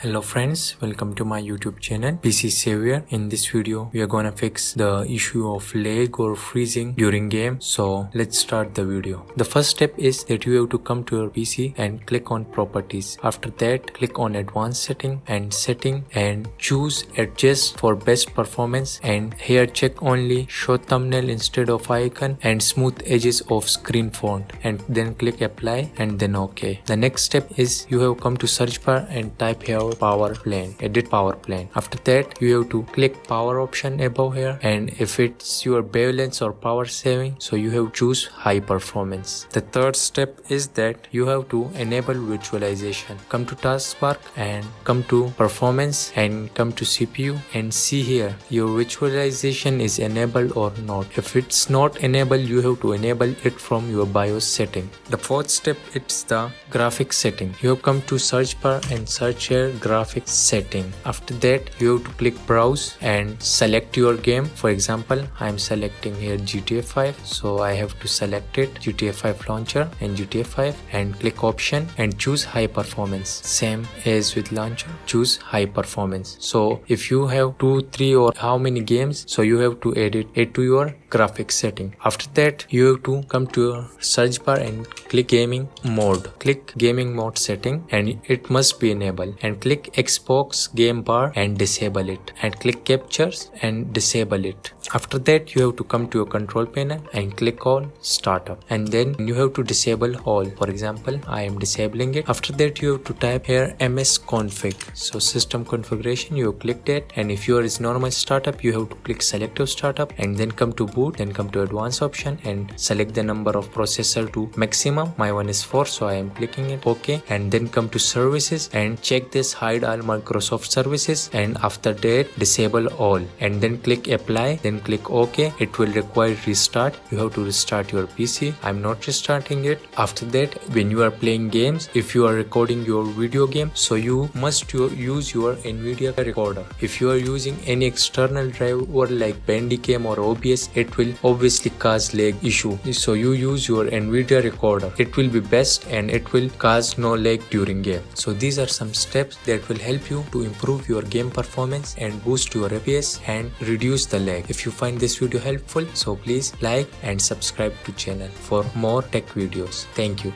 Hello friends, welcome to my YouTube channel PC Savior. In this video we are gonna fix the issue of lag or freezing during game. So let's start the video. The first step is that you have to come to your PC and click on properties. After that click on advanced setting and choose adjust for best performance, and here check only show thumbnail instead of icon and smooth edges of screen font, and then click apply and then OK. The next step is you have come to search bar and type here power plane, edit power plane. After that you have to click power option above here, and if it's your balance or power saving, so you have choose high performance. The third step is that you have to enable virtualization. Come to taskbar and come to performance and come to CPU and see here your virtualization is enabled or not. If it's not enabled, you have to enable it from your BIOS setting. The fourth step, it's the graphics setting. You have come to search bar and search here graphics setting. After that you have to click browse and select your game. For example, I am selecting here GTA 5, so I have to select it, GTA 5 launcher and GTA 5, and click option and choose high performance. Same as with launcher, choose high performance. So if you have 2, 3 or how many games, so you have to edit it to your graphics setting. After that you have to come to your search bar and click gaming mode. Click gaming mode setting and it must be enabled, and click Xbox game bar and disable it, and click captures and disable it. After that you have to come to your control panel and click on startup, and then you have to disable all. For example, I am disabling it. After that you have to type here ms config, so system configuration, you have clicked it, and if yours is normal startup you have to click selective startup and then come to boot, then come to advanced option and select the number of processor to maximum. My one is 4, so I am clicking it OK, and then come to services and check this hide all Microsoft services, and after that disable all and then click apply, then click OK. It will require restart. You have to restart your PC. I'm not restarting it. After that, when you are playing games, if you are recording your video game, so you must use your NVIDIA recorder. If you are using any external driver like Bandicam or OBS, it will obviously cause lag issue. So you use your NVIDIA recorder. It will be best and it will cause no lag during game. So these are some steps that will help you to improve your game performance and boost your FPS and reduce the lag. If you find this video helpful, so please like and subscribe to channel for more tech videos. Thank you.